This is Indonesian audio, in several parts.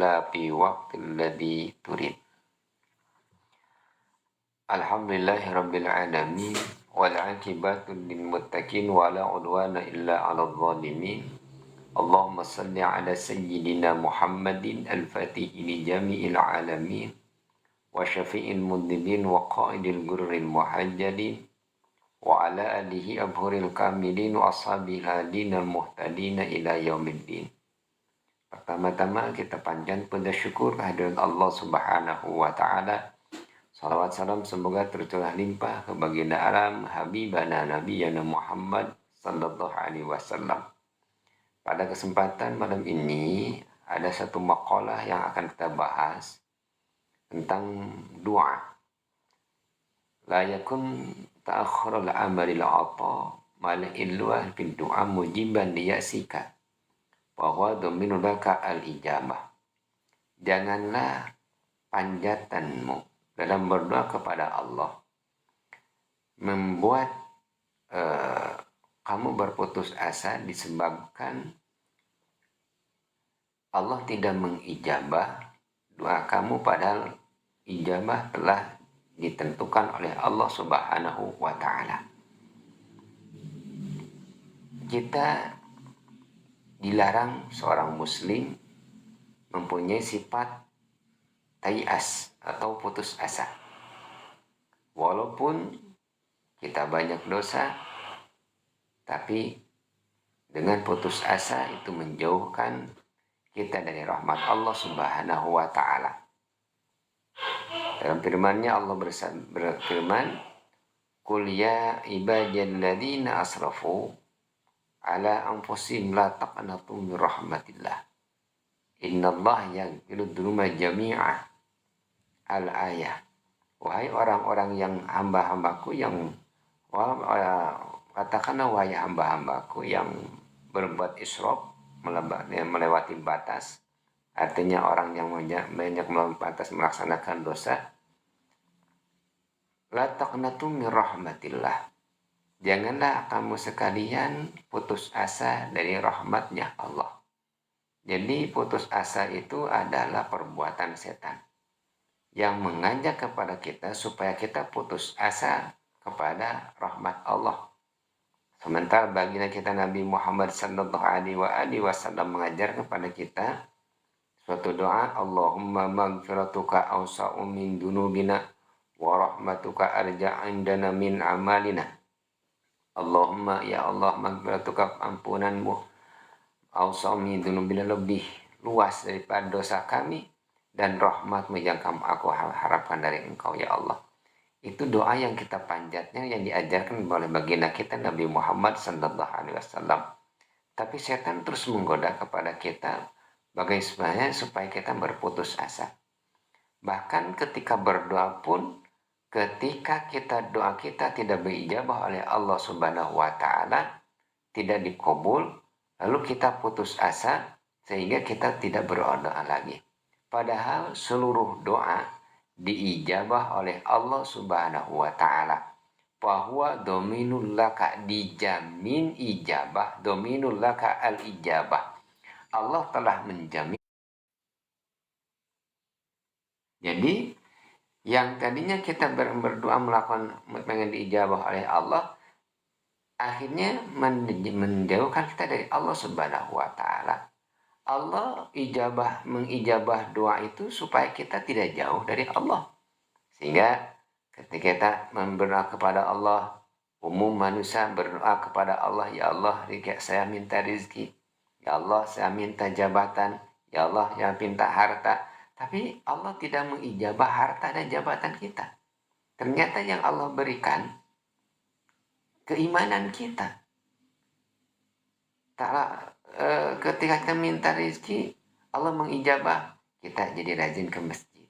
la fi waqtil ladzi turid. Alhamdulillahirabbil alamin wal 'aqibatu lil muttaqin wa la 'udwana illa 'alal zalimin. Allahumma shalli 'ala sayyidina Muhammadin al-fatihi li jami'il alamin wa syafi'il mudnibin wa qa'idil gurril muhajjalin wa ala alihi abhuril kamilin wa ashabil hadinal muhtadina ila yaumiddin. Pertama-tama kita panjang pada syukur kehadiran Allah Subhanahu wa taala. Salawat salam semoga tercurah limpah ke baginda alam habibana nabiyana Muhammad sallallahu alaihi wasallam. Pada kesempatan malam ini ada satu makalah yang akan kita bahas tentang doa. La yakun ta'akhurul amalil 'ata mal ilwa fid du'a mujiban liyasika bahwa dominu laka al-ijabah. Janganlah panjatanmu dalam berdoa kepada Allah membuat kamu berputus asa disebabkan Allah tidak mengijabah doa kamu, padahal ijabah telah ditentukan oleh Allah Subhanahu wa ta'ala. Kita dilarang seorang muslim mempunyai sifat tayas atau putus asa. Walaupun kita banyak dosa, tapi dengan putus asa itu menjauhkan kita dari rahmat Allah Subhanahu wa ta'ala. Dalam firman-Nya Allah berfirman, "Qul ya ibadiyalladzina asrafu ala anfusihim la taqnatu min rahmatillah. Innallaha yaghfiru dzunuba jami'a." Al-ayah. Wahai orang-orang yang hamba-hambaku yang katakanlah wahai hamba-hambaku yang berbuat israf, melewati batas, artinya orang yang banyak melewati batas melaksanakan dosa. La taqnatu min rahmatillah. Janganlah kamu sekalian putus asa dari rahmatnya Allah. Jadi putus asa itu adalah perbuatan setan yang mengajak kepada kita supaya kita putus asa kepada rahmat Allah. Sementara baginda kita Nabi Muhammad sallallahu alaihi wasallam mengajar kepada kita suatu doa, Allahumma maghfiratuka awsa'u min dunubina wa rahmatuka arja' indana min amalina. Allahumma ya Allah, maghfiratuka ampunanmu awsa'u min dunubina lebih luas daripada dosa kami, dan rahmatmu yang aku harapkan dari engkau ya Allah. Itu doa yang kita panjatnya, yang diajarkan oleh baginda kita Nabi Muhammad sallallahu alaihi wasallam. Tapi setan terus menggoda kepada kita bagaimana supaya kita berputus asa. Bahkan ketika berdoa pun, ketika doa kita tidak berijabah oleh Allah Subhanahu wa taala, tidak dikabul, lalu kita putus asa sehingga kita tidak berdoa lagi. Padahal seluruh doa diijabah oleh Allah Subhanahu wa ta'ala. Bahwa dominul laka, dijamin ijabah, dominul laka al-ijabah. Allah telah menjamin. Jadi yang tadinya kita berdoa melakukan pengen diijabah oleh Allah, akhirnya menjauhkan kita dari Allah Subhanahu wa ta'ala. Allah mengijabah doa itu supaya kita tidak jauh dari Allah. Sehingga ketika kita berdoa kepada Allah, umum manusia berdoa kepada Allah, ya Allah, saya minta rezeki, ya Allah, saya minta jabatan, ya Allah, saya minta harta. Tapi Allah tidak mengijabah harta dan jabatan kita. Ternyata yang Allah berikan keimanan kita. Ketika kita minta rezeki, Allah mengijabah, kita jadi rajin ke masjid.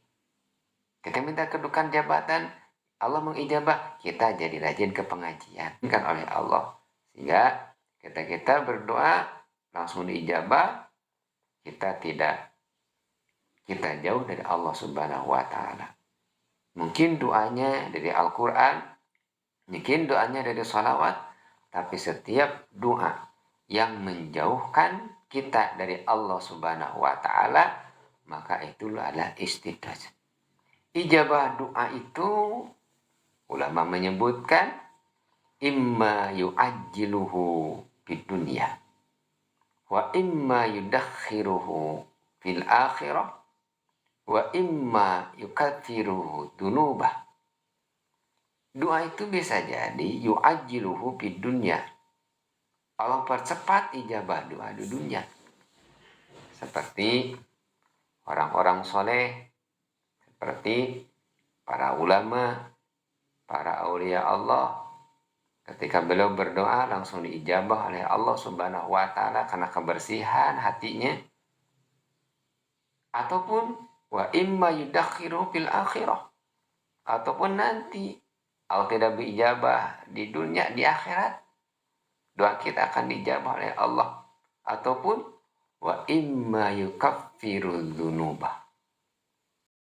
Kita minta kedudukan jabatan, Allah mengijabah, kita jadi rajin ke pengajian kan oleh Allah. Sehingga ketika kita berdoa langsung diijabah, kita jauh dari Allah Subhanahu wa ta'ala. Mungkin doanya dari Al-Quran, mungkin doanya dari salawat, tapi setiap doa yang menjauhkan kita dari Allah Subhanahu wa ta'ala, maka itu adalah istidraj. Ijabah doa itu ulama menyebutkan imma yu'ajjiluhu fid dunya wa imma yudakhiruhu fil akhirah wa imma yukatsiruhu dunubah. Doa itu bisa jadi yu'ajjiluhu fid dunya, Allah percepat ijabah doa di dunia. Seperti orang-orang soleh, seperti para ulama, para aulia Allah, ketika beliau berdoa langsung diijabah oleh Allah Subhanahu wa taala karena kebersihan hatinya. Ataupun wa imma yudakhiru fil akhirah, ataupun nanti Allah tidak berijabah di dunia, di akhirat doa kita akan dijabah oleh Allah. Ataupun wa imma yukaffiru dzunuba,